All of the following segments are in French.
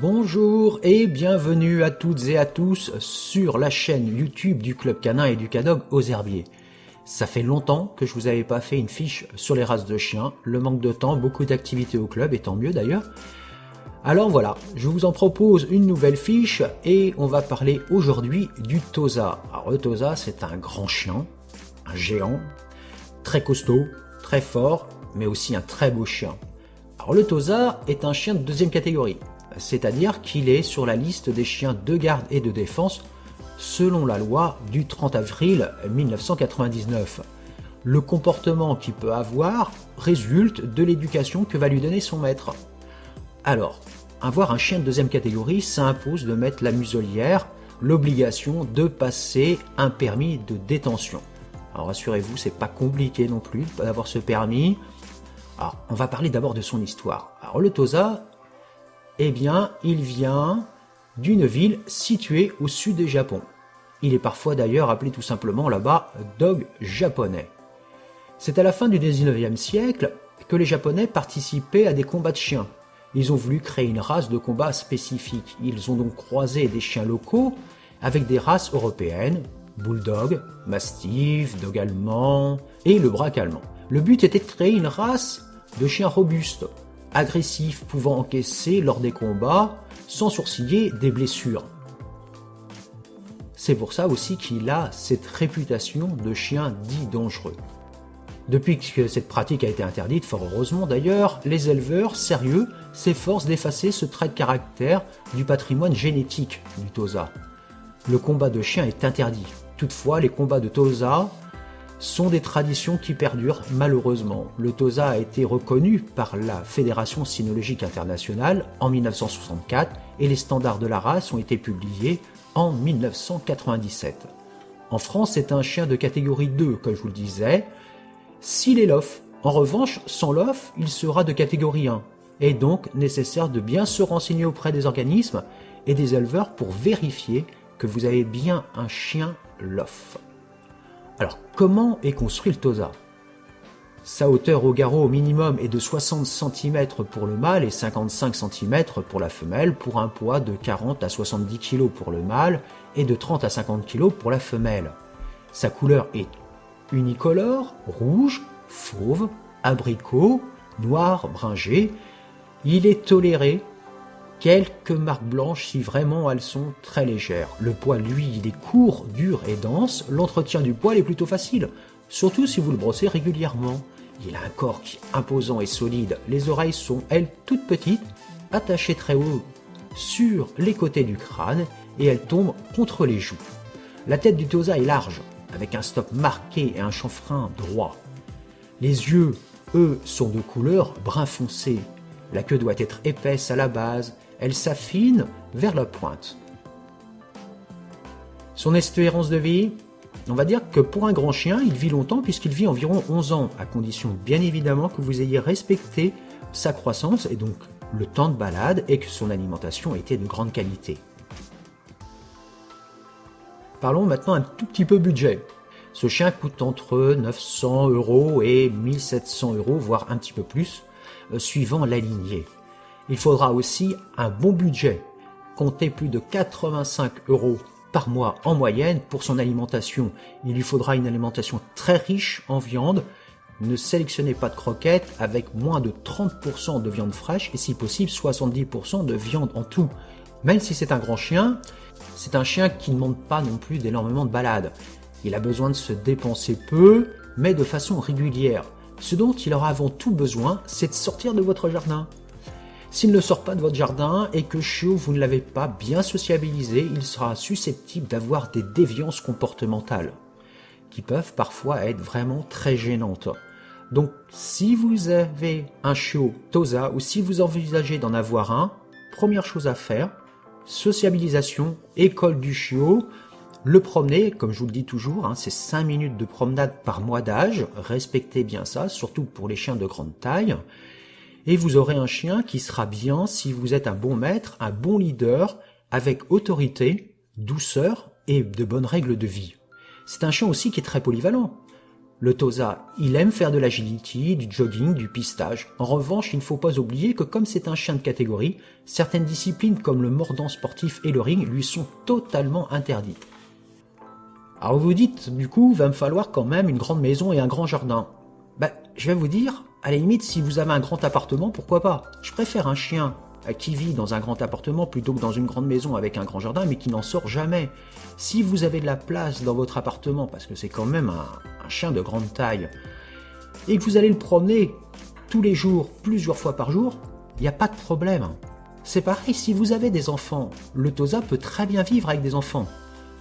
Bonjour et bienvenue à toutes et à tous sur la chaîne YouTube du Club Canin et du Cadog aux Herbiers. Ça fait longtemps que je vous avais pas fait une fiche sur les races de chiens, le manque de temps, beaucoup d'activités au club et tant mieux d'ailleurs. Alors voilà, je vous en propose une nouvelle fiche et on va parler aujourd'hui du Tosa. Alors le Tosa, c'est un grand chien, un géant, très costaud, très fort, mais aussi un très beau chien. Alors le Tosa est un chien de deuxième catégorie, c'est-à-dire qu'il est sur la liste des chiens de garde et de défense selon la loi du 30 avril 1999. Le comportement qu'il peut avoir résulte de l'éducation que va lui donner son maître. Alors, avoir un chien de deuxième catégorie, ça impose de mettre la muselière, l'obligation de passer un permis de détention. Alors rassurez-vous, c'est pas compliqué non plus d'avoir ce permis. Alors, on va parler d'abord de son histoire. Alors le Tosa, eh bien, il vient d'une ville située au sud du Japon. Il est parfois d'ailleurs appelé tout simplement là-bas dog japonais. C'est à la fin du 19e siècle que les Japonais participaient à des combats de chiens. Ils ont voulu créer une race de combat spécifique. Ils ont donc croisé des chiens locaux avec des races européennes, bulldog, mastiff, dog allemand et le braque allemand. Le but était de créer une race de chiens robustes, agressifs, pouvant encaisser lors des combats sans sourciller des blessures. C'est pour ça aussi qu'il a cette réputation de chien dit dangereux. Depuis que cette pratique a été interdite, fort heureusement d'ailleurs, les éleveurs sérieux s'efforcent d'effacer ce trait de caractère du patrimoine génétique du Tosa. Le combat de chien est interdit. Toutefois, les combats de Tosa sont des traditions qui perdurent malheureusement. Le Tosa a été reconnu par la Fédération cynologique internationale en 1964 et les standards de la race ont été publiés en 1997. En France, c'est un chien de catégorie 2, comme je vous le disais, s'il est LOF. En revanche, sans LOF, il sera de catégorie 1, et donc nécessaire de bien se renseigner auprès des organismes et des éleveurs pour vérifier que vous avez bien un chien LOF. Alors, comment est construit le Tosa? Sa hauteur au garrot au minimum est de 60 cm pour le mâle et 55 cm pour la femelle, pour un poids de 40 à 70 kg pour le mâle et de 30 à 50 kg pour la femelle. Sa couleur est unicolore, rouge, fauve, abricot, noir, bringé. Il est toléré quelques marques blanches si vraiment elles sont très légères. Le poil, lui, il est court, dur et dense. L'entretien du poil est plutôt facile, surtout si vous le brossez régulièrement. Il a un corps qui est imposant et solide. Les oreilles sont, elles, toutes petites, attachées très haut sur les côtés du crâne et elles tombent contre les joues. La tête du Tosa est large, avec un stop marqué et un chanfrein droit. Les yeux, eux, sont de couleur brun foncé. La queue doit être épaisse à la base, elle s'affine vers la pointe. Son espérance de vie, on va dire que pour un grand chien, il vit longtemps puisqu'il vit environ 11 ans, à condition bien évidemment que vous ayez respecté sa croissance et donc le temps de balade et que son alimentation était de grande qualité. Parlons maintenant un tout petit peu budget. Ce chien coûte entre 900 € et 1700 €, voire un petit peu plus, suivant la lignée. Il faudra aussi un bon budget, comptez plus de 85 € par mois en moyenne pour son alimentation. Il lui faudra une alimentation très riche en viande. Ne sélectionnez pas de croquettes avec moins de 30% de viande fraîche et si possible 70% de viande en tout. Même si c'est un grand chien, c'est un chien qui ne demande pas non plus d'énormément de balades. Il a besoin de se dépenser peu, mais de façon régulière. Ce dont il aura avant tout besoin, c'est de sortir de votre jardin. S'il ne sort pas de votre jardin et que chiot vous ne l'avez pas bien sociabilisé, il sera susceptible d'avoir des déviances comportementales qui peuvent parfois être vraiment très gênantes. Donc si vous avez un chiot Tosa ou si vous envisagez d'en avoir un, première chose à faire, sociabilisation, école du chiot, le promener, comme je vous le dis toujours, c'est 5 minutes de promenade par mois d'âge, respectez bien ça, surtout pour les chiens de grande taille, et vous aurez un chien qui sera bien si vous êtes un bon maître, un bon leader, avec autorité, douceur et de bonnes règles de vie. C'est un chien aussi qui est très polyvalent. Le Tosa, il aime faire de l'agility, du jogging, du pistage. En revanche, il ne faut pas oublier que comme c'est un chien de catégorie, certaines disciplines comme le mordant sportif et le ring lui sont totalement interdites. Alors vous vous dites, du coup, va me falloir quand même une grande maison et un grand jardin. Je vais vous dire, à la limite, si vous avez un grand appartement, pourquoi pas? Je préfère un chien qui vit dans un grand appartement plutôt que dans une grande maison avec un grand jardin, mais qui n'en sort jamais. Si vous avez de la place dans votre appartement, parce que c'est quand même un chien de grande taille, et que vous allez le promener tous les jours, plusieurs fois par jour, il n'y a pas de problème. C'est pareil, si vous avez des enfants, le Tosa peut très bien vivre avec des enfants.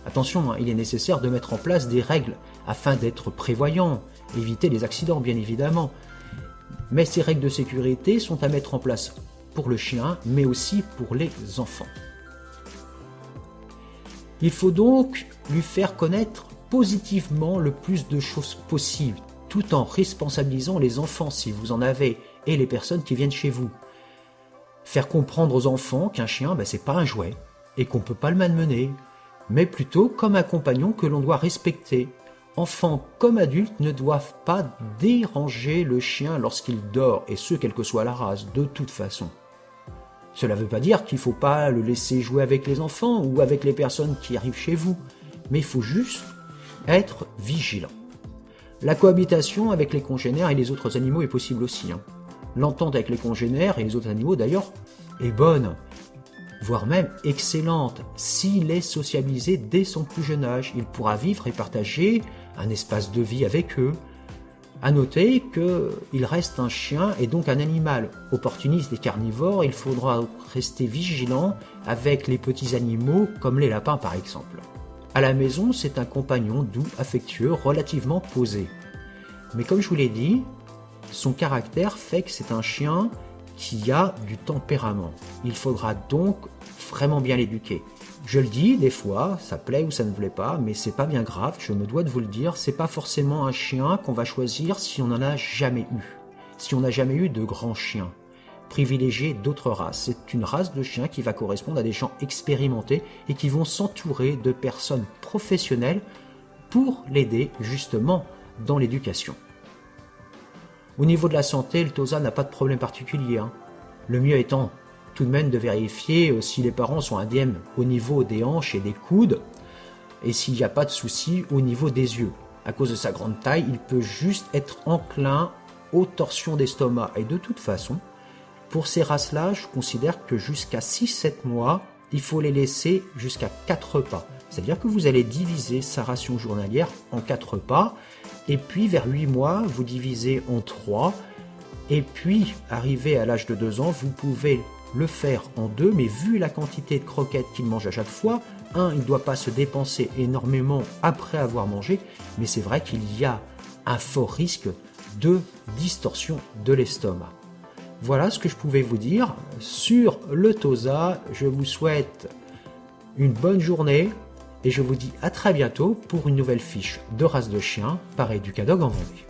Attention, il est nécessaire de mettre en place des règles afin d'être prévoyant, éviter les accidents bien évidemment. Mais ces règles de sécurité sont à mettre en place pour le chien, mais aussi pour les enfants. Il faut donc lui faire connaître positivement le plus de choses possible, tout en responsabilisant les enfants si vous en avez, et les personnes qui viennent chez vous. Faire comprendre aux enfants qu'un chien, c'est pas un jouet, et qu'on ne peut pas le malmener, mais plutôt comme un compagnon que l'on doit respecter. Enfants comme adultes ne doivent pas déranger le chien lorsqu'il dort, et ce, quelle que soit la race, de toute façon. Cela ne veut pas dire qu'il ne faut pas le laisser jouer avec les enfants ou avec les personnes qui arrivent chez vous, mais il faut juste être vigilant. La cohabitation avec les congénères et les autres animaux est possible aussi. L'entente avec les congénères et les autres animaux d'ailleurs est bonne, voire même excellente. S'il est socialisé dès son plus jeune âge, il pourra vivre et partager un espace de vie avec eux. À noter qu'il reste un chien et donc un animal opportuniste et carnivore. Il faudra rester vigilant avec les petits animaux comme les lapins par exemple. À la maison, c'est un compagnon doux, affectueux, relativement posé. Mais comme je vous l'ai dit, son caractère fait que c'est un chien qui a du tempérament. Il faudra donc vraiment bien l'éduquer. Je le dis, des fois, ça plaît ou ça ne plaît pas, mais c'est pas bien grave, je me dois de vous le dire, c'est pas forcément un chien qu'on va choisir si on n'en a jamais eu. Si on n'a jamais eu de grands chiens. Privilégier d'autres races. C'est une race de chien qui va correspondre à des gens expérimentés et qui vont s'entourer de personnes professionnelles pour l'aider justement dans l'éducation. Au niveau de la santé, le Tosa n'a pas de problème particulier. Le mieux étant tout de même de vérifier si les parents sont indemnes au niveau des hanches et des coudes et s'il n'y a pas de souci au niveau des yeux. À cause de sa grande taille, il peut juste être enclin aux torsions d'estomac. Et de toute façon, pour ces races-là, je considère que jusqu'à 6-7 mois, il faut les laisser jusqu'à 4 repas. C'est-à-dire que vous allez diviser sa ration journalière en 4 repas et puis vers 8 mois, vous divisez en 3 et puis arrivé à l'âge de 2 ans, vous pouvez le faire en 2, mais vu la quantité de croquettes qu'il mange à chaque fois, il ne doit pas se dépenser énormément après avoir mangé, mais c'est vrai qu'il y a un fort risque de distorsion de l'estomac. Voilà ce que je pouvais vous dire sur le Tosa. Je vous souhaite une bonne journée et je vous dis à très bientôt pour une nouvelle fiche de race de chien par Educadog en Vendée.